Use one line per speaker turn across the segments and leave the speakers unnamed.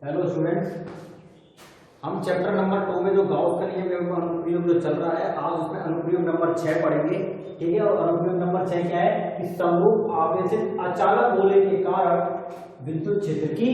Hello students, हम chapter number 2 में जो गाउस का नियम एवं अनुप्रयोग जो चल रहा है, आज उसमें अनुप्रयोग नंबर 6 पढ़ेंगे। ठीक है, और अनुप्रयोग नंबर 6 क्या है कि समरूप आवेशित अचालक गोले के कारण विद्युत क्षेत्र की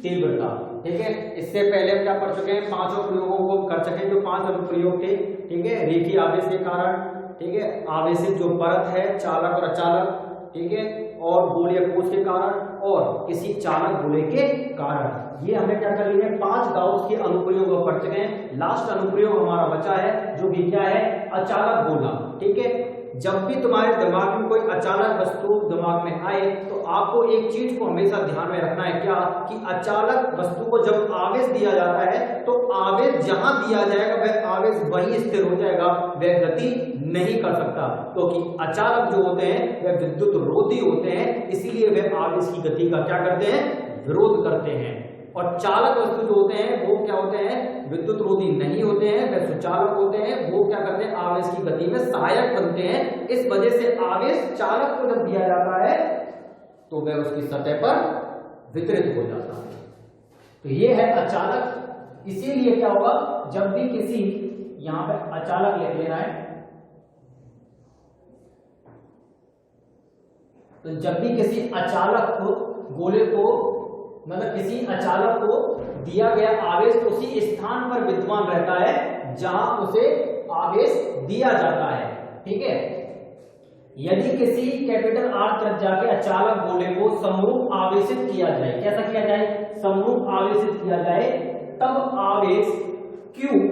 तीव्रता। ठीक है, इससे पहले हम क्या पढ़ चुके हैं, 5 प्रयोगों को कर चुके, जो 5 अनुप्रयोग थे। ठीक है, रेखीय आवेश के कारण, ठीक है, आवेशित जो परत है, चालक और अचालक, ठीक है, और गोलीय कोष के कारण और किसी चालक गोले के कारण। ये हमने क्या कर लिया है, 5 गाउस के अनुप्रयोग पढ़ चुके हैं। लास्ट अनुप्रयोग हमारा बचा है जो कि क्या है, अचालक गोला। ठीक है, जब भी तुम्हारे दिमाग में कोई अचानक वस्तु दिमाग में आए तो आपको एक चीज को हमेशा ध्यान में रखना है, क्या कि अचालक वस्तु को जब आवेश दिया जाता है तो आवेश जहां दिया जाएगा वह आवेश वहीं स्थिर हो जाएगा, वह गति नहीं कर सकता, क्योंकि अचालक जो होते हैं वह विद्युत रोधी होते हैं, इसीलिए वह आवेश की गति का क्या करते हैं, विरोध करते हैं। और चालक वस्तु जो होते हैं वो क्या होते हैं, विद्युत रोधी नहीं होते हैं, वे सुचालक होते हैं, वो क्या करते हैं, आवेश की गति में सहायक बनते हैं। इस वजह से आवेश चालक को जब दिया जाता है तो वह उसकी सतह पर वितरित हो जाता है। तो ये है अचालक। इसीलिए क्या होगा, जब भी किसी, यहां पे अचालक लिख लेना है, तो जब भी किसी अचालक को, गोले को, मतलब किसी अचालक को दिया गया आवेश उसी स्थान पर विद्यमान रहता है जहां उसे आवेश दिया जाता है। ठीक है, यदि किसी कैपिटल R त्रिज्या के अचालक गोले को समरूप आवेशित किया जाए, कैसा किया जाए, समरूप आवेशित किया जाए, तब आवेश Q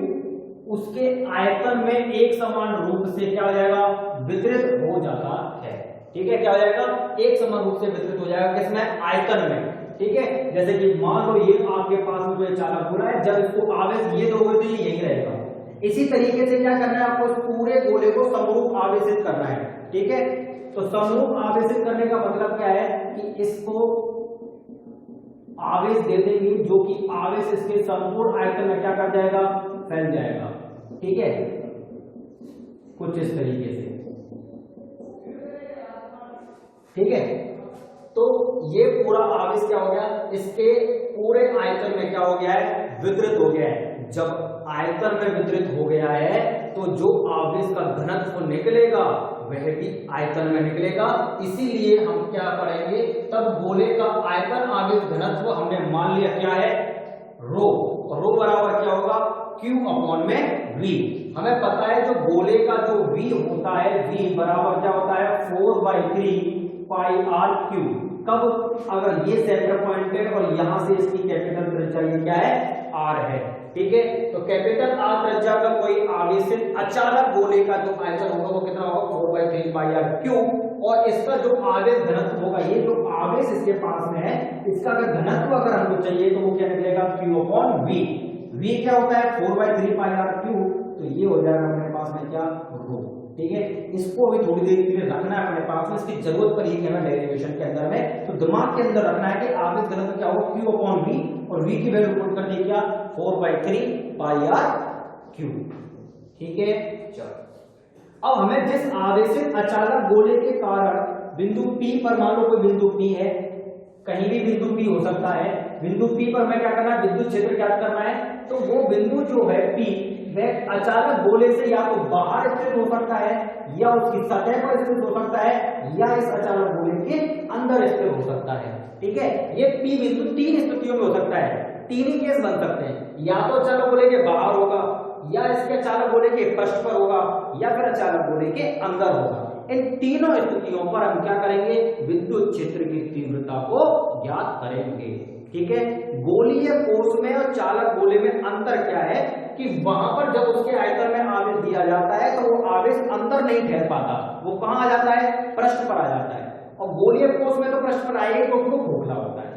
उसके आयतन में एक समान रूप से क्या हो जाएगा, वितरित हो जाता है। ठीक है, क्या हो जाएगा, एक समान रूप से वितरित हो जाएगा, किसमें, आयतन में। ठीक है, जैसे कि मान लो ये आपके पास में जो चालक गोला है, जब इसको आवेश ये दोगे तो ये यही रहेगा। इसी तरीके से क्या करना है आपको, इस पूरे गोले को समरूप आवेशित करना है। ठीक है, तो समरूप आवेशित करने का मतलब क्या है कि इसको आवेश दे देंगे जो कि आवेश इसके संपूर्ण आयतन में क्या कर जाएगा, फैल जाएगा। ठीक है, कुछ इस तरीके से। ठीक है, तो ये पूरा आवेश क्या हो गया, इसके पूरे आयतन में क्या हो गया है, वितरित हो गया है। जब आयतन में वितरित हो गया है तो जो आवेश का घनत्व निकलेगा वह भी आयतन में निकलेगा। इसीलिए हम क्या करेंगे, तब गोले का आयतन आवेश घनत्व हमने मान लिया क्या है, रो। रो बराबर क्या होगा, Q अपॉन में V। हमें पता है जो गोले का जो V होता है, V बराबर क्या होता है, 4/3 पाई R क्यूब। कब, अगर ये सेंटर पॉइंट है और यहां से इसकी कैपिटल त्रिज्या ये क्या है, R है। ठीक है, तो कैपिटल R त्रिज्या का कोई आवेशित अचालक गोले का जो आयतन होगा वो कितना होगा, 4/3 पाई R क्यूब। और इसका जो आवेश घनत्व होगा, ये जो आवेश इसके पास में है, इसका अगर घनत्व अगर हमको चाहिए तो वो क्या निकलेगा, Q अपॉन V। V क्या होता है, 4/3 पाई R क्यूब, तो ये हो जाएगा अपने पास में क्या, रो। ठीक है, इसको भी थोड़ी देर के लिए रखना है अपने पास में, इसकी जरूरत पड़ेगी हमें डेरिवेशन के अंदर में, तो दिमाग के अंदर रखना है कि आवेश घनत्व क्या होगा, Q अपॉन V, और V की वैल्यू पुट कर दी क्या, 4/3 पाई R क्यूब। ठीक है, चलो अब हमें जिस आवेशित अचालक गोले के कारण बिंदु P पर, मान लो कोई बिंदु P है, कहीं भी बिंदु P हो सकता है, बिंदु P पर हमें क्या करना है, विद्युत क्षेत्र ज्ञात करना है। तो वो बिंदु जो है P, वह अचालक गोले से या तो बाहर स्थित हो सकता है, या उसकी सतह पर स्थित हो सकता है, या इस अचालक गोले के अंदर स्थित हो सकता है। ठीक है, ये P बिंदु 3 स्थितियों में हो सकता है, 3 ही केस बन सकते हैं, या तो अचालक गोले के बाहर होगा, या इसके अचालक गोले के पृष्ठ पर होगा, या फिर अचालक गोले के अंदर होगा। इन तीनों स्थितियों पर हम क्या करेंगे, विद्युत क्षेत्र की तीव्रता को ज्ञात करेंगे। ठीक है, गोलीय कोष में और चालक गोले में अंतर क्या है कि वहां पर जब उसके आयतन में आवेश दिया जाता है तो वो आवेश अंदर नहीं ठहर पाता, वो कहां आ जाता है, पृष्ठ पर आ जाता है। और गोलीय कोष में तो पृष्ठ पर आएगा क्योंकि वो खोखला होता है।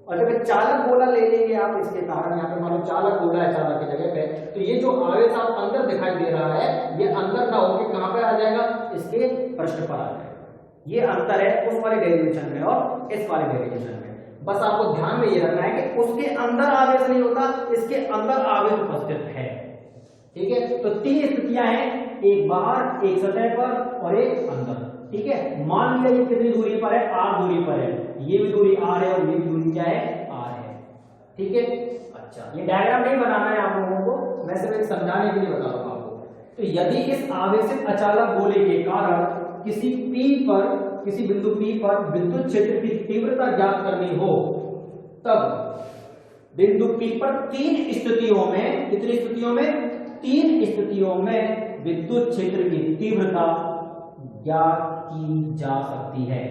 और जब चालक गोला ले लेंगे आप, इसके कारण यहाँ पे मान लो चालक गोला है चालक की जगह पे, तो ये जो आवेश आप अंदर दिखाई दे रहा है, ये अंदर ना होकर कहां पे आ जाएगा, इसके पृष्ठ पर आ जाएगा। ये अंतर है उस वाले डेरिवेशन में और इस वाले डेरिवेशन में। बस आपको ध्यान में ये रखना है कि उसके अंदर आवेश नहीं होता, इसके अंदर आवेश उपस्थित है। ठीक है, तो 3 स्थितियां हैं, एक बाहर, एक सतह पर और एक अंदर। ठीक है, मान लिया ये कितनी दूरी पर है, R दूरी पर है, ये भी दूरी R है और ये भी दूरी क्या है, R है। ठीक है। अच्छा, ये डायग्राम नहीं बनाना है आप लोगों को, मैं सिर्फ समझाने के लिए बता रहा हूं आपको। तो यदि इस आवेशित अचालक गोले के कारण किसी बिंदु P पर विद्युत क्षेत्र की तीव्रता ज्ञात करनी हो, तब बिंदु P पर तीन स्थितियों में, कितनी स्थितियों में, तीन स्थितियों में विद्युत क्षेत्र की तीव्रता ज्ञात की जा सकती है।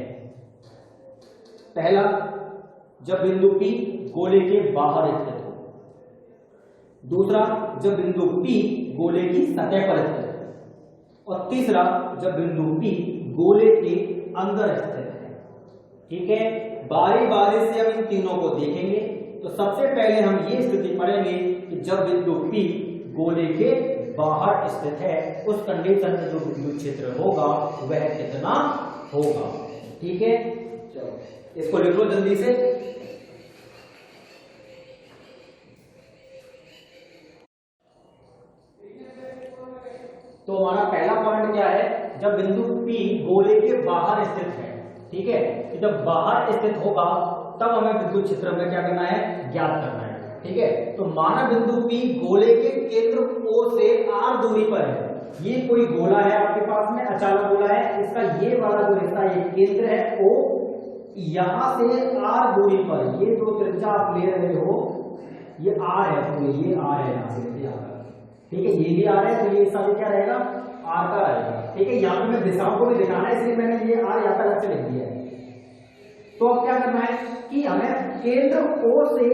पहला, जब बिंदु P गोले के बाहर स्थित हो। दूसरा, जब बिंदु P गोले की सतह पर स्थित है। और तीसरा, जब बिंदु P गोले के अंदर स्थित है। ठीक है, बारी बारी से हम इन तीनों को देखेंगे। तो सबसे पहले हम ये स्थिति पढ़ेंगे कि जब बिंदु P गोले के बाहर स्थित है, उस कंडीशन में जो विद्युत क्षेत्र होगा वह कितना होगा। ठीक है, चलो इसको लिख लो जल्दी से। तो हमारा पहला पॉइंट क्या है, जब बिंदु P गोले के बाहर स्थित है। ठीक है, तो जब बाहर स्थित होगा तब हमें विद्युत क्षेत्र में क्या करना है, ज्ञात करना है। ठीक है, तो माना बिंदु P गोले के केंद्र O से r दूरी पर है। ये कोई गोला है आपके पास में, अचालक गोला है, इसका ये वाला जो हिस्सा ये केंद्र है O, यहां से r दूरी पर ये जो त्रिज्या आप ले रहे हो ये r है, तो ये r है यहां से यहाँ तक। ठीक है, ये भी r है, तो ये हिस्सा भी क्या रहेगा, r का रहेगा। ठीक है, यहाँ पे मैं दिशाओं को भी दिखाना है, इसलिए मैंने ये r यहाँ तक लिख दिया है। तो अब क्या करना है कि हमें केंद्र O से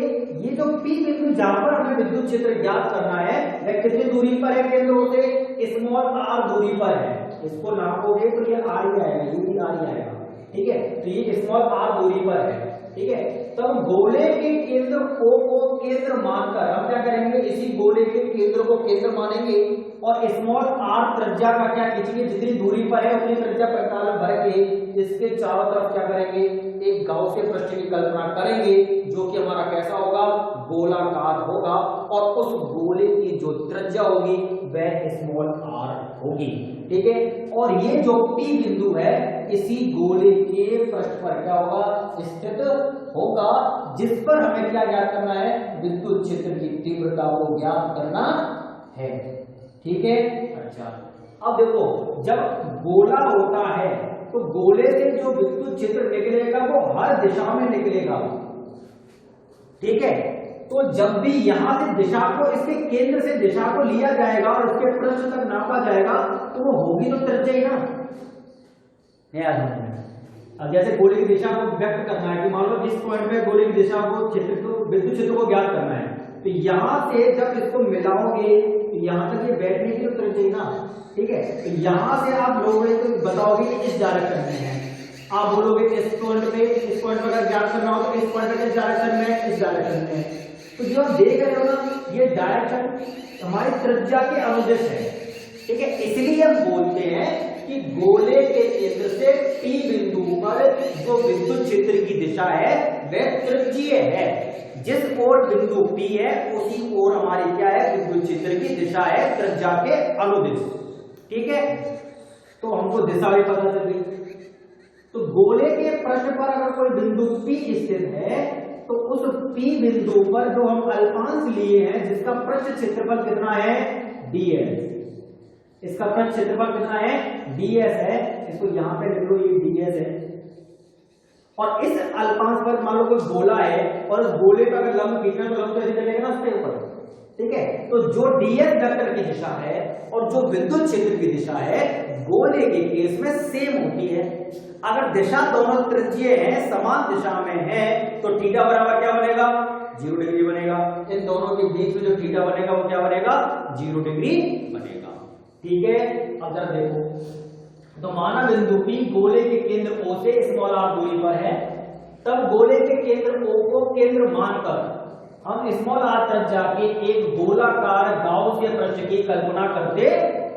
ये जो P बिंदु जहां पर हमें विद्युत क्षेत्र ज्ञात करना है वह कितनी दूरी पर है, केंद्र O से स्मॉल r दूरी पर है। इसको नापोगे तो ये r ही आएगा, ये भी r ही आएगा। ठीक है, तो ये स्मॉल r दूरी पर है। ठीक है, तब गोले के केंद्र O को केंद्र मानकर हम क्या करेंगे, इसी गोले के केंद्र को केंद्र मानेंगे और स्मॉल r त्रिज्या का क्या खींचेंगे, जितनी दूरी पर है उतनी त्रिज्या प्रकाश भर के इसके चारों तरफ क्या करेंगे, एक गाउसियन पृष्ठ की कल्पना करेंगे, जो कि हमारा कैसा होगा, गोलाकार होगा। और उस गोले की जो त्रिज्या होगी वह स्मॉल r होगी। ठीक है, और ये जो P बिंदु है इसी गोले के पृष्ठ पर क्या होगा, स्थित होगा, जिस पर हमें क्या ज्ञात करना है, विद्युत क्षेत्र की तीव्रता को ज्ञात करना है। ठीक है, अच्छा अब देखो, जब गोला होता है तो गोले से जो विद्युत क्षेत्र निकलेगा वो हर दिशा में निकलेगा। ठीक है, तो जब भी यहां से दिशा को, इसके केंद्र से दिशा को लिया जाएगा और इसके पृष्ठ तक नापा जाएगा तो वो होगी तो त्रिज्या ही ना। अब जैसे गोले की दिशा को व्यक्त करना है कि मान लो इस पॉइंट पे गोले की दिशा को, क्षेत्र को, विद्युत क्षेत्र को ज्ञात करना है, तो यहां से जब इसको मिलाओगे तो यहां तक ये बैठने की तो त्रिज्या ही ना। ठीक है, तो यहां से आप लोगों को बताओगे कि इस डायरेक्शन में है, आप बोलोगे इस पॉइंट पे, इस पॉइंट पर अगर ज्ञात करना हो तो इस पॉइंट पे, इस डायरेक्शन में, इस डायरेक्शन में। तो जो आप देख रहे हो ना, ये डायरेक्शन हमारी त्रिज्या के अनुदिश है। ठीक है, इसलिए हम बोलते हैं कि गोले के केंद्र से P बिंदु पर जो विद्युत क्षेत्र की दिशा है वह त्रिज्यीय है। जिस ओर बिंदु P है उसी ओर हमारी क्या है, विद्युत क्षेत्र की दिशा है, त्रिज्या के अनुदिश। ठीक है, तो हमको दिशा भी पता चल गई। तो गोले के पृष्ठ पर अगर कोई बिंदु P स्थित है तो उस P बिंदु पर जो हम अल्पांश लिए हैं, जिसका पृष्ठ क्षेत्रफल कितना है, ds, इसका पृष्ठ क्षेत्रफल कितना है, ds है, इसको यहां पे लिख लो, ये ds है। और इस अल्पांश पर मान लो कोई गोला है और उस गोले का अगर लंब खींचना तो लंब कैसे चलेगा ना, उसके ऊपर। ठीक है, तो जो ds वेक्टर की दिशा है और जो विद्युत क्षेत्र की दिशा है गोले के केस में सेम होती है। अगर दिशा दोनों त्रिज्यीय है, समान दिशा में है, तो थीटा बराबर क्या बनेगा, 0 डिग्री बनेगा। इन दोनों के बीच में जो थीटा बनेगा वो क्या बनेगा, 0 डिग्री बनेगा। ठीक है, अब जरा देखो, तो माना बिंदु P गोले के केंद्र O से स्मॉल r दूरी पर है, तब गोले के केंद्र O को केंद्र मानकर हम स्मॉल r त्रिज्या के एक गोलाकार गाउसियन पृष्ठ की कल्पना करते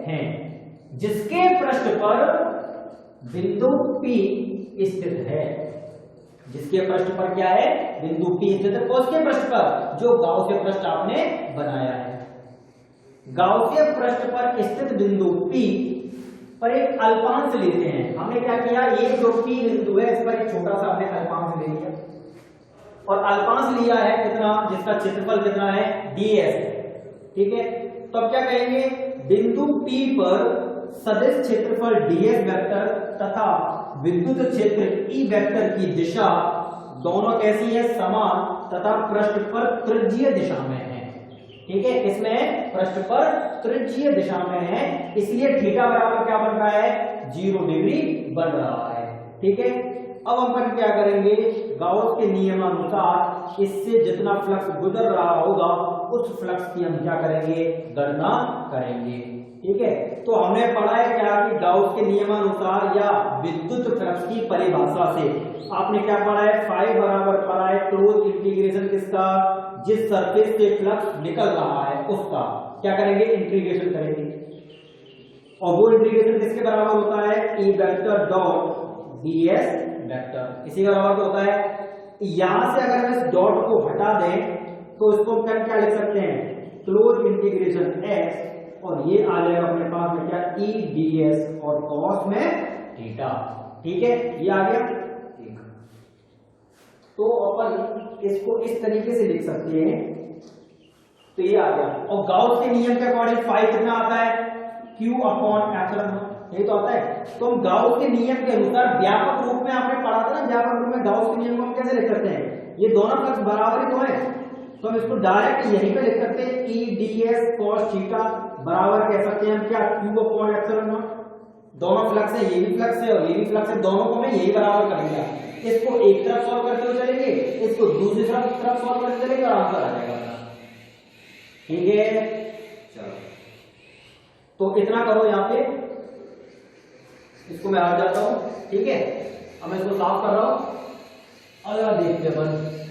हैं, जिसके पृष्ठ पर बिंदु P स्थित है। जिसके पृष्ठ पर क्या है, बिंदु P स्थित है, उसके पृष्ठ पर जो गाउसियन पृष्ठ आपने बनाया है। गाउसियन पृष्ठ पर स्थित बिंदु P पर एक अल्पांश लेते हैं। हमने क्या किया, ये जो P बिंदु है इस पर एक छोटा सा हमने अल्पांश ले लिया। और अल्पांश लिया है कितना, जिसका क्षेत्रफल कितना है ds, ठीक है। तो अब क्या कहेंगे, बिंदु P पर सदिश क्षेत्रफल ds वेक्टर तथा विद्युत क्षेत्र E वेक्टर की दिशा दोनों कैसी है, समान तथा पृष्ठ पर त्रिज्यीय दिशा में है, ठीक है। किसमें, पृष्ठ पर त्रिज्यीय दिशा में है, इसलिए थीटा बराबर क्या बन रहा है, 0 डिग्री बन रहा है, ठीक है। अब हम क्या करेंगे, गाउस के नियमानुसार इससे जितना फ्लक्स गुजर रहा होगा उस फ्लक्स की हम क्या करेंगे, गणना करेंगे, ठीक है। तो हमने पढ़ा है क्या कि गाउस के नियमानुसार या विद्युत फ्लक्स की परिभाषा से आपने क्या पढ़ा है, फाई बराबर पढ़ा है क्लोज इंटीग्रेशन किसका, जिस सरफेस से फ्लक्स निकल रहा है उसका क्या करेंगे, इंटीग्रेशन करेंगे। और वो इंटीग्रेशन किसके बराबर होता है, E vector dot ds vector, इसी का बराबर होता है। यहां से अगर हम इस डॉट को हटा दें तो इसको क्या लिख सकते हैं, क्लोज इंटीग्रेशन x, और ये आ जाएगा अपने पास में क्या, ई ds और cos में थीटा, ठीक है, ये आ गया। तो अपन इसको इस तरीके से लिख सकते हैं, तो ये आ गया। और गाउस के नियम के अकॉर्डिंग फाई कितना आता है, q अपॉन एप्सिलॉन, यही तो आता है। तो हम गाउस के नियम के अनुसार व्यापक रूप में आपने पढ़ा था ना, व्यापक रूप में गाउस के नियम को हम कैसे लिख सकते हैं, ये दोनों फ्लक्स बराबर ही तो है, तो हम इसको डायरेक्ट यहीं पे लिख सकते हैं, ई ds cos थीटा बराबर कह सकते हैं हम क्या, q अपॉन एप्सिलॉन नॉट। दोनों फ्लक्स है, ये भी फ्लक्स है और ये भी फ्लक्स है, दोनों को मैं यही बराबर कर दिया। इसको एक तरफ सॉल्व करते हुए चलेंगे, इसको दूसरी तरफ सॉल्व करते चलेंगे और आंसर आ जाएगा, ठीक है। चलो तो इतना करो, यहाँ पे इसको मैं आ जाता हूं, ठीक है। अब मैं इसको साफ कर रहा हूं, अगला देखते हैं बस।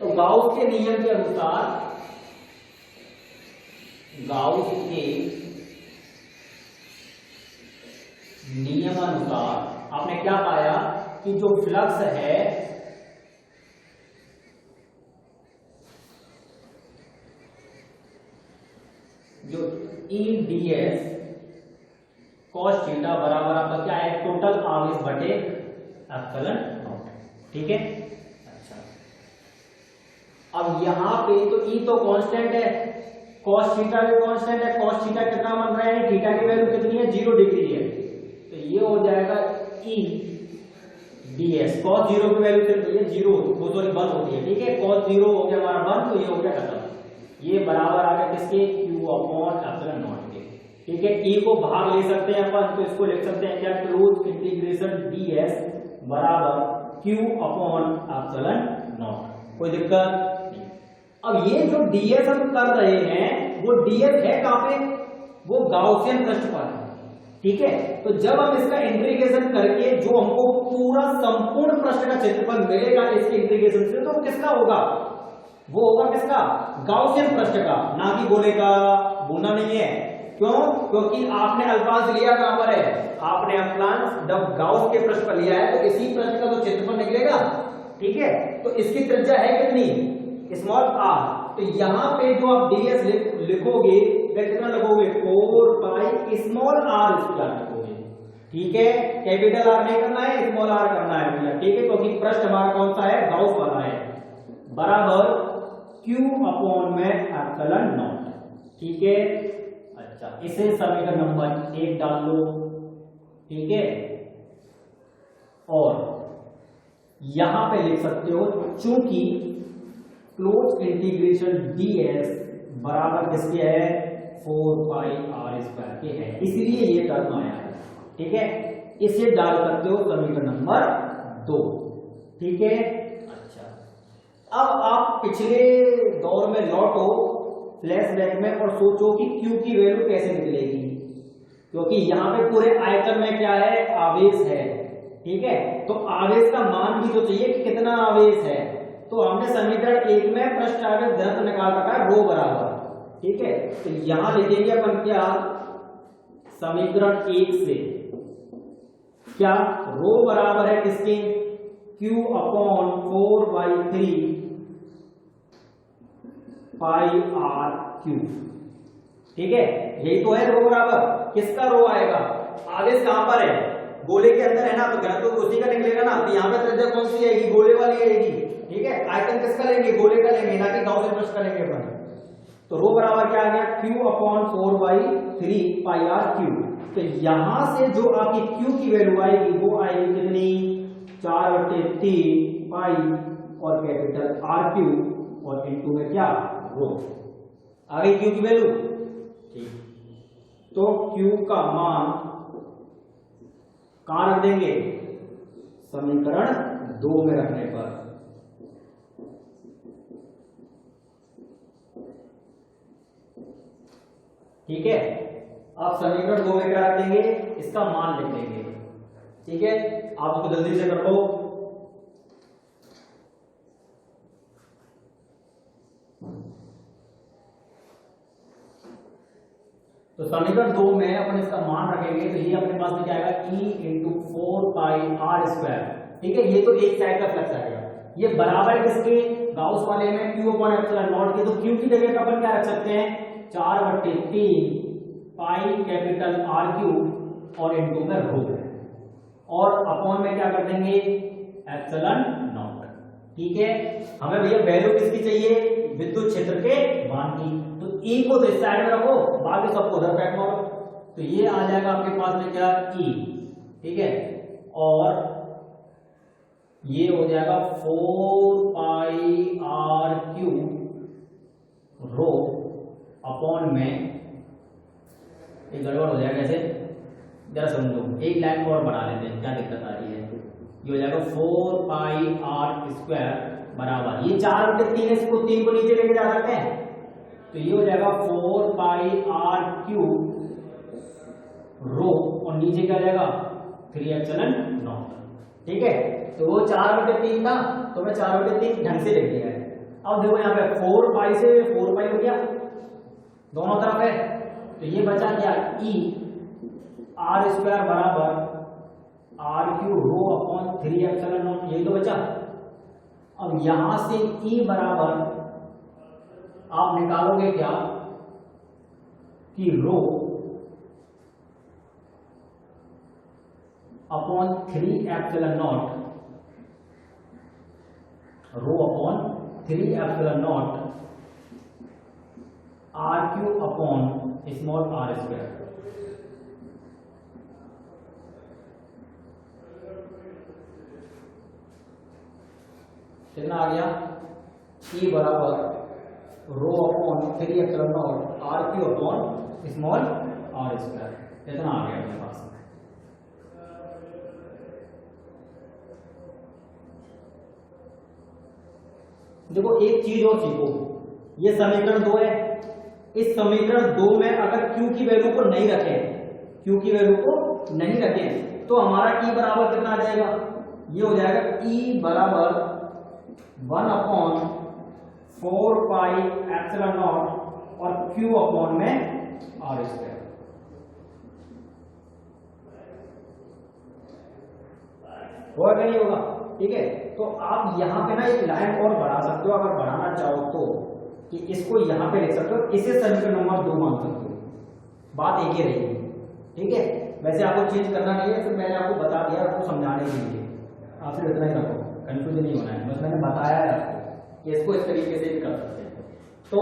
तो गाउस के नियम के अनुसार, गाउस के नियमानुसार आपने क्या पाया कि जो फ्लक्स है जो ई ds cos थीटा बराबर आपका क्या है, टोटल आवेश बटे एप्सिलॉन नॉट, ठीक है। अच्छा, अब यहां पे तो ई तो कांस्टेंट है, cos थीटा भी कांस्टेंट है, cos थीटा कितना बन रहा है, थीटा की वैल्यू कितनी है, 0 डिग्री है, तो ये हो जाएगा ई ds cos 0 की वैल्यू कितनी है, 0, वो तो 1 होती है, ठीक है। cos 0 हो गया हमारा 1, तो ये हो गया खत्म, ये बराबर आ गया किसके, q अपॉन एप्सिलॉन नॉट के, ठीक है। e को बाहर ले सकते हैं अपन, तो इसको लिख सकते हैं क्या, क्लोज इंटीग्रेशन ds बराबर q अपॉन एप्सिलॉन नॉट, कोई दिक्कत नहीं। अब ये जो ds हम कर रहे हैं वो ds है कहां पे, वो गाउसियन पृष्ठ पर है, ठीक है। तो जब हम इसका इंटीग्रेशन करके जो हमको पूरा संपूर्ण पृष्ठ का क्षेत्रफल मिलेगा इसके इंटीग्रेशन से, तो किसका होगा, वो होगा किसका, गाउसियन पृष्ठ का, ना कि गोले का, बोना नहीं है। क्यों, क्योंकि आपने अल्पांश लिया कहां पर है, आपने अल्पांश जब गाउस के पृष्ठ पर लिया है तो इसी पृष्ठ का तो क्षेत्रफल निकलेगा, ठीक है। तो इसकी त्रिज्या है कितनी, स्मॉल r, तो यहां पे जो आप ds लिखोगे वह कितना लिखोगे, 4 पाई स्मॉल r स्क्वायर लिखोगे, ठीक है। कैपिटल R नहीं करना है, स्मॉल r करना है भैया, ठीक है, क्योंकि पृष्ठ हमारा कौन सा है, गाउस वाला है, बराबर q अपॉन में एप्सिलॉन नॉट, ठीक है। अच्छा, इसे समीकरण नंबर 1 डाल लो, ठीक है। और यहां पे लिख सकते हो, चूंकि क्लोज इंटीग्रेशन ds बराबर किसके है, 4 पाई r स्क्वायर के है, इसलिए ये टर्म आया है, ठीक है। इसे डाल सकते हो समीकरण नंबर 2, ठीक है। अच्छा, अब आप पिछले दौर में लौटो फ्लैशबैक में और सोचो कि q की वैल्यू कैसे निकलेगी, क्योंकि यहाँ पे पूरे आयतन में क्या है, आवेश है, ठीक है। तो आवेश का मान भी तो चाहिए कि कितना आवेश है, तो हमने समीकरण 1 में पृष्ठ आवेश घनत्व निकाल रखा है रो बराबर, ठीक है। तो यहां लिखेंगे अपन क्या, समीकरण 1 से क्या, रो बराबर है किसके, q अपॉन 4/3 पाई r क्यूब, ठीक है, यही तो है रो बराबर किसका रो आएगा, आवेश कहां पर है, गोले के अंदर है ना, तो घनत्व तो उसी का निकलेगा ना। तो यहाँ पे त्रिज्या कौन सी आएगी, गोले वाली आएगी। ठीक है, आयतन किसका लेंगे, गोले का लेंगे, ना कि गाउस पृष्ठ का लेंगे अपन। तो रो बराबर क्या आ गया, Q/4/3πr3। तो यहां से जो आपकी Q की वैल्यू आएगी वो आएगी कितनी, 4/3 पाई और कैपिटल R3 और इनटू में क्या रो, आ गई Q की वैल्यू। ठीक, तो Q का मान कहां रख देंगे, समीकरण 2 में रखने पर। ठीक है, आप समीकरण 2 में क्या रख देंगे, इसका मान लिख देंगे। ठीक है, आप उसको जल्दी से कर लो। तो समीकरण 2 में अपन इसका मान रखेंगे, तो ये अपने पास में क्या आएगा, E इंटू 4πr²। ठीक है, ये तो एक साइड का फ्लक्स आएगा, ये बराबर किसके, गाउस वाले में Q/ε0 के। तो Q की जगह पर अपन क्या रख सकते हैं, 4/3 पाई कैपिटल R³ और इनटू में रो, और अपॉन में क्या कर देंगे, ε0। ठीक है, हमें भैया वैल्यू किसकी चाहिए, विद्युत क्षेत्र के मान की। तो E को तो इस साइड में रखो, बाकी सबको उधर फेंक मारो। तो ये आ जाएगा आपके पास में क्या, E। ठीक है, और ये हो जाएगा 4πr³ रो अपॉन में, एक गड़बड़ हो जाएगा ऐसे, जरा समझो, एक लाइन और बढ़ा लेते हैं, क्या दिक्कत आ रही है। ये हो जाएगा 4πr² बराबर, ये 4/3 इसको 3 को नीचे लेके जा सकते हैं, तो ये हो जाएगा 4πr³ रो, और नीचे क्या जाएगा 3ε0। ठीक है, तो वो 4/3 था, तो मैं 4/3 ढंग से लिख दिया है। अब देखो यहाँ पे 4π से 4π हो गया, दोनों तरफ है, तो ये बचा क्या, E r² बराबर R³ रो अपॉन 3ε0, यही तो बचा। अब यहां से E बराबर आप निकालोगे क्या, कि rho upon 3ε0, rho upon 3ε0 R³ upon small r²। कितना आ गया, E बराबर रो upon 3ε0 R³ upon small r²। कितना आ गया अपने पास। देखो एक चीज और सीखो, ये समीकरण 2 है, इस समीकरण 2 में अगर Q की वैल्यू को नहीं रखें, Q की वैल्यू को नहीं रखें, तो हमारा E बराबर कितना आ जाएगा, ये हो जाएगा E बराबर 1/4πε0 और Q अपॉन में r²। होगा कि नहीं होगा। ठीक है, तो आप यहाँ पे ना एक लाइन और बढ़ा सकते हो, अगर बढ़ाना चाहो तो, कि इसको यहाँ पे लिख सकते हो, इसे समीकरण नंबर 2 मान सकते हो, बात एक ही रहेगी। ठीक है, वैसे आपको चेंज करना नहीं है, फिर मैंने आपको बता दिया आपको समझाने के लिए, आप सिर्फ इतना ही रखो, कंफ्यूजन नहीं होना है, बस मैंने बताया है आपको कि इसको इस तरीके से भी कर सकते हैं। तो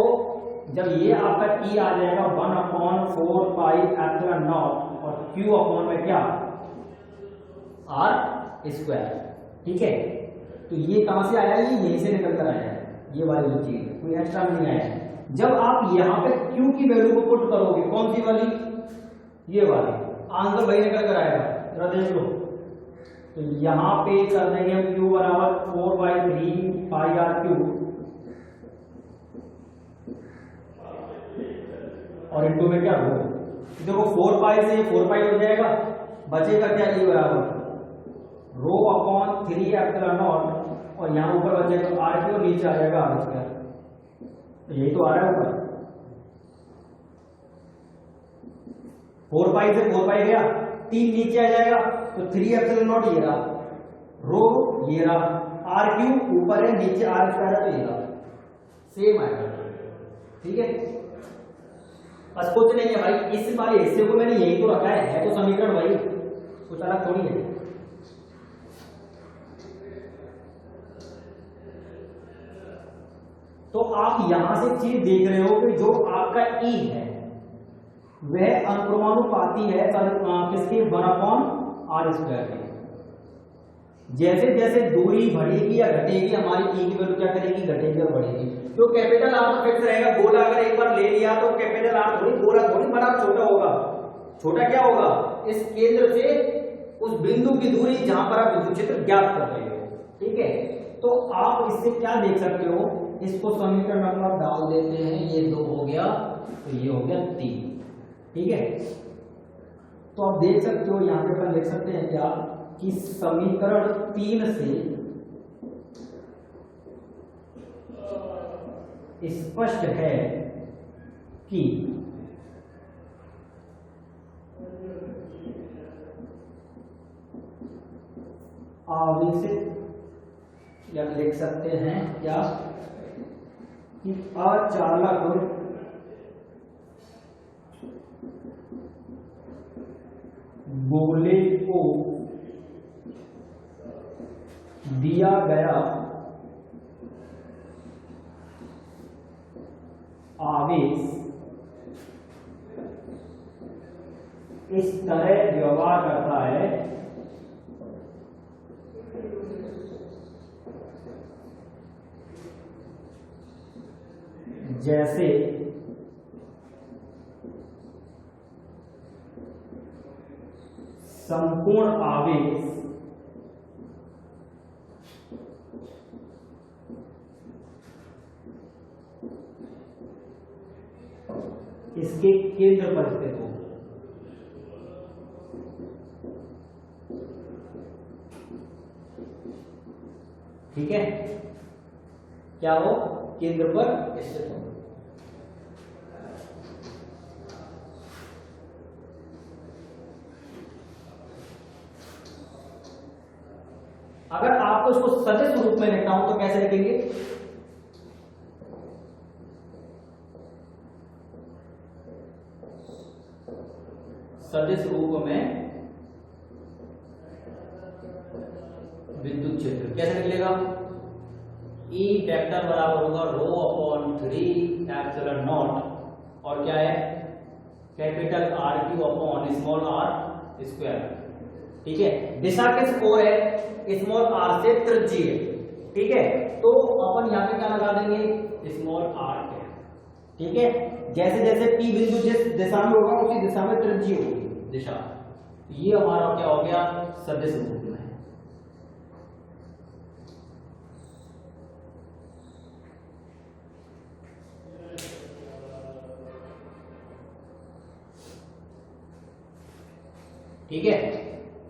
जब ये आपका E आ जाएगा 1/4πε0 और Q अपॉन में क्या, r²। ठीक है, तो ये कहां से आया, ये यहीं से निकल कर आया है, ये वाली जो चीज कोई एक्स्ट्रा नहीं आया है। जब आप यहाँ पे Q की वैल्यू को पुट करोगे, कौन सी वाली, ये वाली, आंसर वही निकल कर आएगा, जरा देख लो। तो यहाँ पे कर देंगे हम Q बराबर 4/3πr³ और इनटू में क्या हो, देखो 4π से 4π हो जाएगा, बचेगा क्या, E बराबर रो अपॉन 3ε0 और यहाँ ऊपर बचेगा R³ और नीचे आ जाएगा r²। तो यही तो आ रहा है ऊपर, 4π से 4π गया, 3 नीचे आ जाएगा, तो 3ε0 ये रहा, रो ये रहा, R³ ऊपर है, नीचे r² है, तो ये रहा, सेम आएगा। ठीक है, बस कुछ नहीं है भाई, इस वाले हिस्से को मैंने यही तो रखा है तो समीकरण भाई, कुछ अलग थोड़ी है। तो आप यहां से चीज देख रहे हो कि जो आपका ई है वह अनुक्रमानुपाती है किसके 1/r² के। जैसे जैसे दूरी बढ़ेगी या घटेगी हमारी ई की वैल्यू क्या करेगी, घटेगी और बढ़ेगी। जो कैपिटल आर फिक्स रहेगा, गोला अगर एक बार ले लिया तो कैपिटल आर थोड़ी गोला थोड़ी बड़ा छोटा होगा। छोटा क्या होगा, इस केंद्र से उस बिंदु की दूरी जहां पर आप विद्युत क्षेत्र ज्ञात कर रहे हो। ठीक है, तो आप इससे क्या देख सकते हो, इसको समीकरण नंबर डाल देते हैं, ये 2 हो गया तो ये हो गया 3। ठीक है, तो आप देख सकते हो यहां पे अपन लिख सकते हैं क्या कि समीकरण 3 से स्पष्ट है कि आवेशित, या लिख सकते हैं क्या कि अचालक गोले को दिया गया आवेश इस तरह व्यवहार करता है जैसे संपूर्ण आवेश इसके केंद्र पर स्थित हो। ठीक है, क्या हो, केंद्र पर स्थित हो। अगर आपको इसको सदिश रूप में लिखना हो तो कैसे लिखेंगे, सदिश रूप में विद्युत क्षेत्र कैसे निकलेगा, ई वेक्टर बराबर होगा ρ/3ε0 और क्या है कैपिटल R³ स्मॉल r²। ठीक है, दिशा किस ओर है, स्मॉल r से त्रिज्यीय है। ठीक है, तो अपन यहाँ पे क्या लगा देंगे, स्मॉल r है। ठीक है, जैसे जैसे P बिंदु जिस दिशा में होगा उसी दिशा में त्रिज्यीय होगी दिशा। ये हमारा क्या हो गया, सदिश रूप में। ठीक है,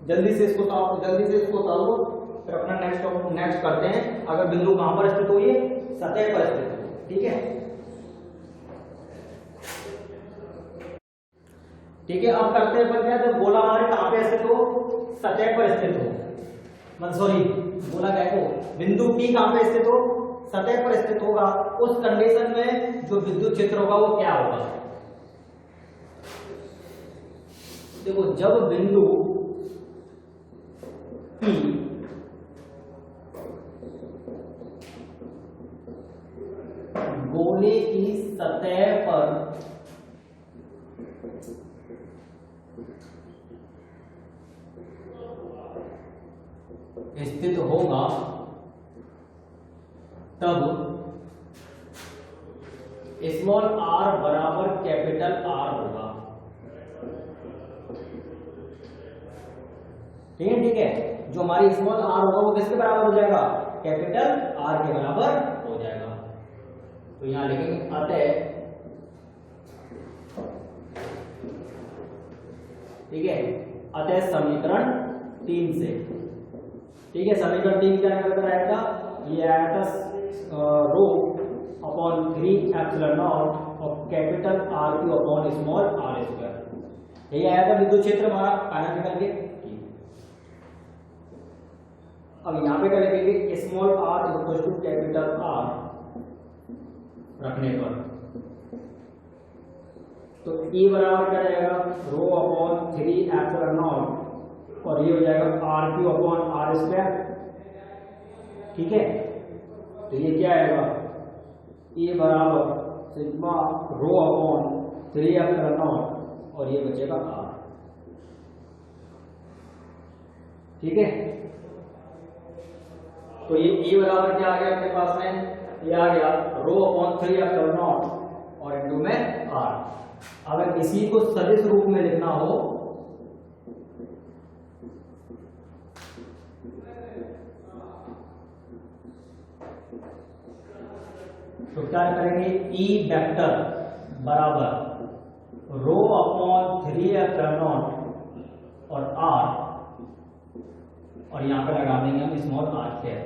जल्दी से इसको उतार लो, फिर अपना नेक्स्ट करते हैं। अगर बिंदु कहां पर स्थित हो, ये सतह पर स्थित हो। ठीक है, ठीक है, अब करते हैं क्या, जब गोला हमारे कहां पे स्थित हो, सतह पर स्थित हो, सॉरी गोला क्या को, बिंदु P कहां पे स्थित हो, सतह पर स्थित होगा। उस कंडीशन में जो विद्युत क्षेत्र होगा वो क्या होगा, देखो जब बिंदु P गोले की सतह पर स्थित होगा तब स्मॉल r बराबर कैपिटल R होगा। ठीक है, जो हमारी स्मॉल r होगा वो किसके बराबर हो जाएगा, कैपिटल R के बराबर हो जाएगा। तो यहां लिखेंगे अतः, ठीक है, अतः समीकरण 3 से, ठीक है, समीकरण 3 क्या निकल आएगा, ये आएगा ρ/3ε0 और कैपिटल R³ स्मॉल r²। यही आया था विद्युत क्षेत्र हमारा फाइनल निकल के। अब यहाँ पे क्या लिखेंगे, small r to capital R रखने पर तो E बराबर क्या रहेगा, रो अपॉन 3 एप्सिलॉन नॉट, और ये हो जाएगा RQ अपॉन R स्क्वायर। ठीक है, तो ये क्या आएगा, E बराबर sigma rho upon 3 epsilon not, और ये बचेगा R। ठीक है, तो ये E बराबर क्या आ गया अपने पास में, ये आ गया रो अपॉन 3 एप्सिलॉन नॉट और इनटू में R। अगर इसी को सदिश रूप में लिखना हो तो क्या करेंगे, E वेक्टर बराबर रो अपॉन 3 एप्सिलॉन नॉट और R, और यहां पे लगा देंगे हम स्मॉल r कैप।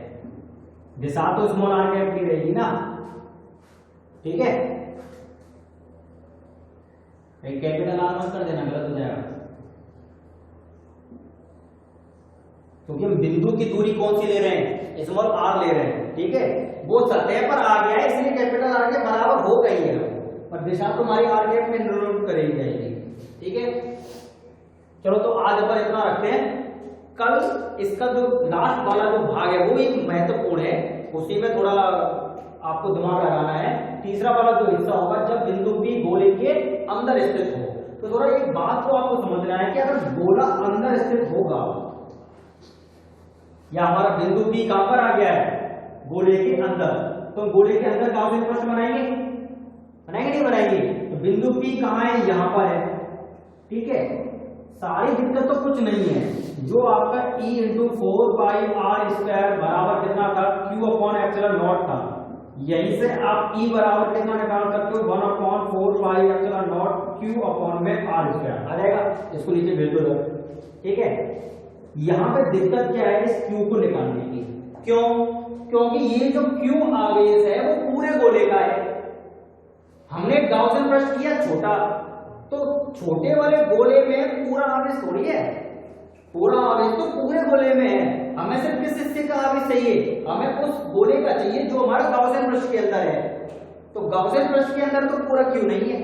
दिशा तो स्मॉल r कैप की रहेगी ना। ठीक है, कैपिटल R मत कर देना, गलत हो जाएगा, क्योंकि हम बिंदु की दूरी कौन सी ले रहे हैं, स्मॉल r ले रहे हैं। ठीक है, वो सतह पर आ गया है इसलिए कैपिटल R के बराबर हो गई है, पर दिशा तो हमारी r कैप में नोट करेगी जाएगी। ठीक है, चलो तो आज पर इतना रखते हैं। कल इसका जो लास्ट वाला जो भाग है वो एक महत्वपूर्ण है, उसी में थोड़ा आपको दिमाग लगाना है। तीसरा वाला जो हिस्सा होगा, जब बिंदु P गोले के अंदर स्थित हो, तो थोड़ा एक बात को आपको समझना है कि अगर गोला अंदर स्थित होगा, या हमारा बिंदु P कहां पर आ गया है, गोले के अंदर, तो गोले के अंदर गाउसियन प्रश्न बनाएंगे, बनाएंगे नहीं बनाएंगे? तो बिंदु P कहां है, यहां पर है। ठीक है, सारी दिक्कत तो कुछ नहीं है, जो आपका E इंटू 4 स्क्वायर बराबर कितना था, Q अपॉन एप्सिलॉन नॉट था। यहीं से आप E बराबर कितना निकाल सकते हो, 1 upon 4 epsilon not Q upon में R स्क्वायर आ जाएगा। इसको नीचे भेज दो। ठीक है, यहाँ पे दिक्कत क्या है, इस Q को निकालने की। क्यों? क्योंकि ये जो Q आवेश है वो पूरे गोले का है। हमने गाउसियन प्रश्न किया छोटा, तो छोटे वाले गोले में पूरा आवेश थोड़ी है, पूरा आवेश तो पूरे गोले में है। हमें सिर्फ किस हिस्से का आवेश चाहिए, हमें उस गोले का चाहिए जो हमारा गाउसियन प्रश्न के अंदर है। तो गाउसियन प्रश्न के अंदर तो पूरा Q नहीं है,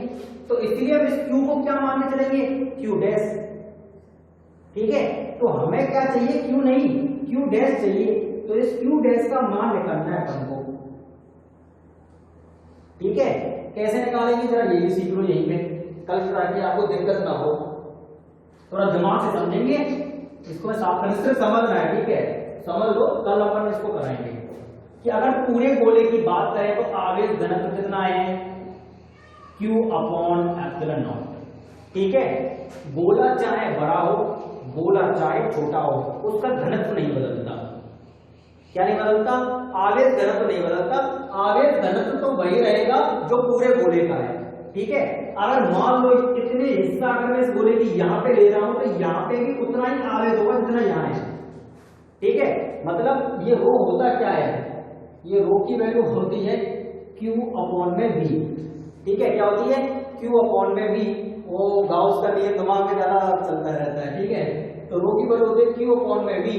तो इसलिए हम इस Q को क्या मान के चलेंगे, Q डैश। ठीक है, तो हमें क्या चाहिए, Q नहीं, Q डैश चाहिए। तो इस Q डैश का मान निकालना है हमको। ठीक है, कैसे निकालेंगे जरा ये भी सीख लो यहीं पे, कल ताकि आपको दिक्कत ना हो। थोड़ा दिमाग से समझेंगे इसको, मैं साफ करने से समझना है। ठीक है, समझ लो, कल अपन इसको कराएंगे कि अगर पूरे गोले की बात करें तो आवेश घनत्व कितना है, Q अपॉन एप्सिलॉन नॉट। ठीक है, गोला चाहे बड़ा हो, गोला चाहे छोटा हो, उसका घनत्व नहीं बदलता। क्या नहीं बदलता, आवेश घनत्व नहीं बदलता। आवेश घनत्व तो वही रहेगा जो पूरे गोले का है। ठीक है, अगर मान लो इतने हिस्सा अगर मैं इस गोले की यहाँ पे ले रहा हूं, तो यहाँ पे भी उतना ही आवेश होगा जितना यहाँ है। ठीक है, मतलब ये रो होता क्या है, ये रो की वैल्यू होती है Q अपॉन में V। ठीक है, क्या होती है, Q अपॉन में V। वो गाउस का नियम दिमाग में ज्यादा चलता रहता है। ठीक है, तो रो की वैल्यू होती है Q अपॉन में V।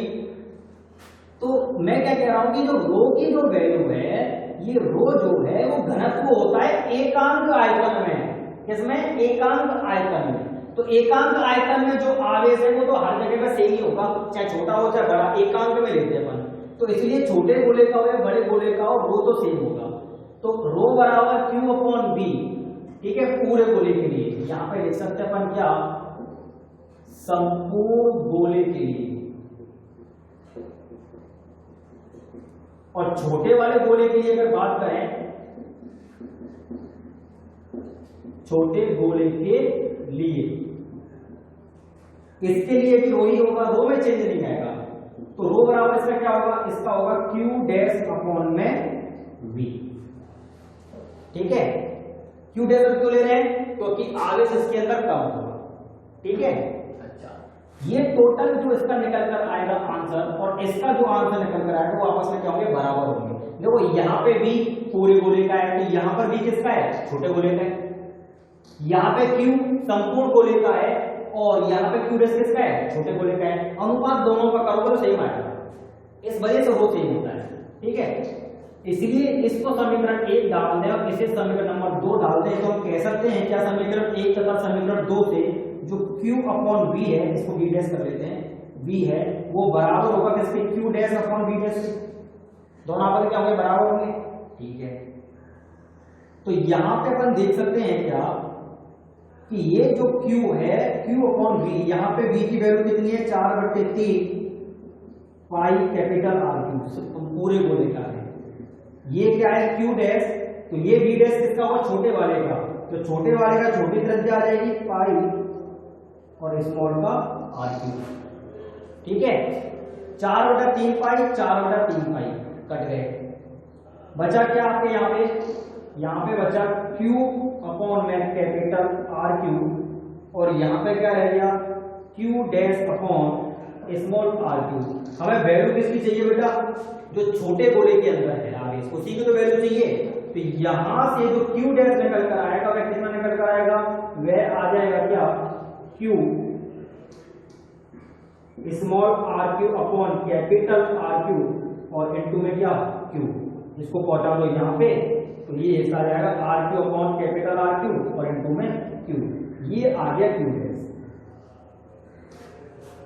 तो मैं क्या कह रहा हूं कि जो रो की जो वैल्यू है, ये रो जो है वो घनत्व होता है एकांक आयतन में। इसमें एकांक आयतन में, तो एकांक आयतन में जो आवेश है वो तो हर जगह का सेम ही होगा, चाहे छोटा हो चाहे बड़ा, एकांक में लेते हैं अपन। तो इसलिए छोटे गोले का हो या बड़े गोले का हो, रो तो सेम होगा। तो रो बराबर Q अपॉन V। ठीक है, पूरे गोले के लिए यहां पे लिख सकते हैं अपन क्या, संपूर्ण गोले के लिए। और छोटे वाले गोले के लिए अगर बात करें, छोटे गोले के लिए, इसके लिए भी रो ही होगा, रो में चेंज नहीं आएगा। तो रो बराबर इसका क्या होगा, इसका होगा Q डैश अपॉन में V। ठीक है, Q डैश क्यों ले रहे हैं, क्योंकि आवेश इसके अंदर कम होगा। ठीक है, ये टोटल जो इसका निकल कर आएगा आंसर, और इसका जो आंसर निकल कर आएगा वो आपस में क्या होंगे, बराबर होंगे। देखो यहाँ पे भी पूरे गोले का है, तो यहाँ पर भी किसका है, छोटे गोले का है। यहाँ पे Q संपूर्ण गोले का है, और यहाँ पे Q डैश किसका है, छोटे गोले का है। अनुपात दोनों का करोगे तो सेम आएगा, इस वजह से वो सेम होता है। ठीक है, इसलिए इसको समीकरण 1 डाल दें और इसे समीकरण नंबर 2 डाल दें तो हम कह सकते हैं क्या समीकरण 1 तथा समीकरण 2 से जो Q अपॉन V है, इसको V डैश कर लेते हैं, V है वो बराबर होगा किसके, Q dash upon V dash. दोनों आपस में क्या होंगे, बराबर होंगे। ठीक है, तो यहां पे अपन देख सकते हैं क्या कि ये जो Q है Q अपॉन V, यहाँ पे V की वैल्यू कितनी है, 4/3 पाई कैपिटल R क्यूब, पूरे गोले का है। ये क्या है Q डैश, तो ये V डैश किसका होगा, छोटे वाले का, तो छोटे वाले का छोटी त्रिज्या आ जाएगी पाई और स्मॉल का R क्यूब। ठीक है, 4/3 पाई 4/3 पाई कट गए, बचा क्या आपके यहाँ पे बचा Q अपॉन में कैपिटल R क्यूब और यहाँ पे क्या रह गया Q dash upon small R cube. हमें वैल्यू किसकी चाहिए बेटा, जो छोटे गोले के अंदर है, आगे उसी की तो वैल्यू चाहिए। तो यहां से जो Q डैश निकल कर आएगा वह कितना निकल कर आएगा, वह आ जाएगा क्या, Q small R cube upon capital R cube और इनटू में क्या Q, इसको पहुंचा दो यहाँ पे तो ये ऐसा आ जाएगा R cube upon capital R cube और इनटू में Q, ये आ गया Q डैश।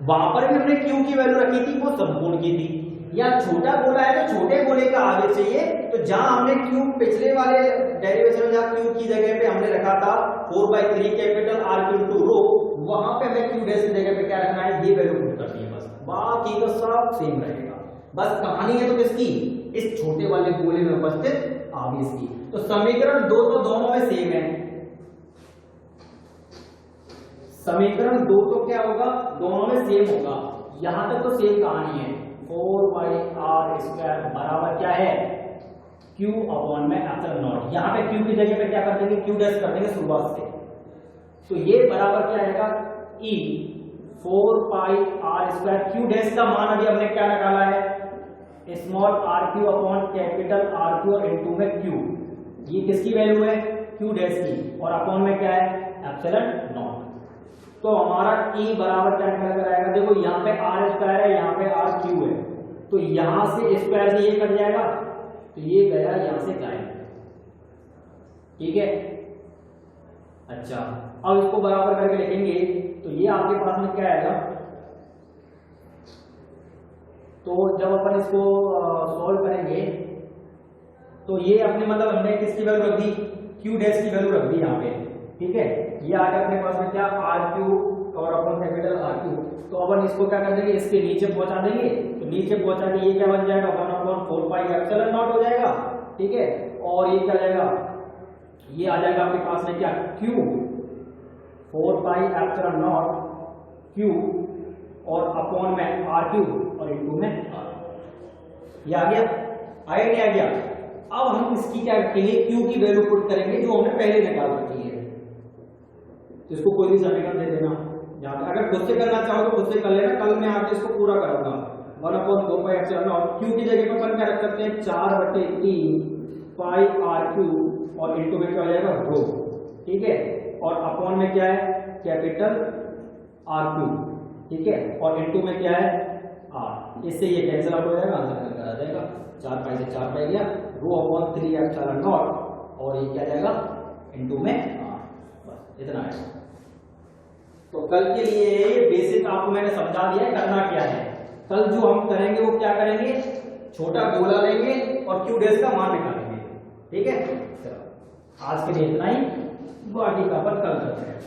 वहां पर भी हमने Q की वैल्यू रखी थी वो संपूर्ण की थी, या छोटा गोला है तो छोटे गोले का आगे चाहिए, तो जहां हमने Q पिछले वाले डेरिवेशन में जहां Q की जगह पे हमने रखा था 4/3 कैपिटल R क्यूब टू रो, वहां पे हमें Q डैश की जगह पे क्या रखना है, ये वैल्यू पुट करनी है बस, बाकी तो सब सेम रहेगा। बस कहानी है तो किसकी, इस छोटे वाले गोले में उपस्थित आवेश की। तो समीकरण 2 तो दोनों में सेम है, समीकरण 2 तो क्या होगा, दोनों में सेम होगा, यहां तक तो सेम कहानी है। 4/r² बराबर क्या है, Q अपॉन में एप्सिलॉन नॉट, यहाँ पे Q की जगह पे क्या कर देंगे, Q डैश कर देंगे शुरुआत से, तो ये बराबर क्या आएगा, E 4πr²। Q डैश का मान अभी हमने क्या निकाला है, small R Q upon capital R Q और इनटू में Q, ये किसकी वैल्यू है, Q डैश की, और अपॉन में क्या है, एप्सिलॉन नॉट। तो हमारा E बराबर क्या निकल कर आएगा, देखो यहाँ पे R² है, यहाँ पे R क्यू है, तो यहां से स्क्वायर से ये कट जाएगा, तो ये गया यहां से जाएगा। ठीक है, अच्छा अब इसको बराबर करके लिखेंगे तो ये आपके पास में क्या आएगा, तो जब अपन इसको सॉल्व करेंगे तो ये अपने मतलब हमने किसकी वैल्यू रख दी, Q डैश की वैल्यू रख दी यहाँ पे। ठीक है, ये आ गया अपने पास में क्या, R क्यूब और अपन कैपिटल R क्यूब, तो अपन इसको क्या कर देंगे, इसके नीचे पहुंचा देंगे, तो नीचे पहुंचा के ये क्या बन जाएगा, 1/4 एप्सिलॉन नॉट हो जाएगा। ठीक है, और ये क्या जाएगा, ये आ जाएगा आपके पास में क्या, Q 4 एप्सिलॉन नॉट Q और अपॉन में R क्यूब और इनटू में R। ये आ गया, आया नहीं आ गया। अब हम इसकी क्या रखेंगे, Q की वैल्यू पुट करेंगे जो हमने पहले निकाल रखी है, तो इसको कोई भी समीकरण दे देना, अगर खुद से करना चाहो तो खुद से कर लेना, कल मैं आपको इसको पूरा कराऊंगा। 1/4 एप्सिलॉन नॉट Q की जगह पर अपन क्या रख सकते हैं, 4/3 पाई R क्यूब और इनटू में क्या हो जाएगा रो। ठीक है, और अपॉन में क्या है, कैपिटल R क्यूब। ठीक है, और इनटू में क्या है R, इससे ये कैंसिल आउट हो जाएगा, आंसर निकल आ जाएगा, 4 पाई से 4 पाई गया, रो अपॉन 3 एप्सिलॉन नॉट और ये क्या जाएगा इनटू में R, बस इतना है। तो कल के लिए ये बेसिक आपको मैंने समझा दिया है, करना क्या है। कल जो हम करेंगे वो क्या करेंगे, छोटा गोला लेंगे और Q डैश का मान निकालेंगे। ठीक है, चलो आज के लिए इतना ही, बाकी का अपन कल करते हैं।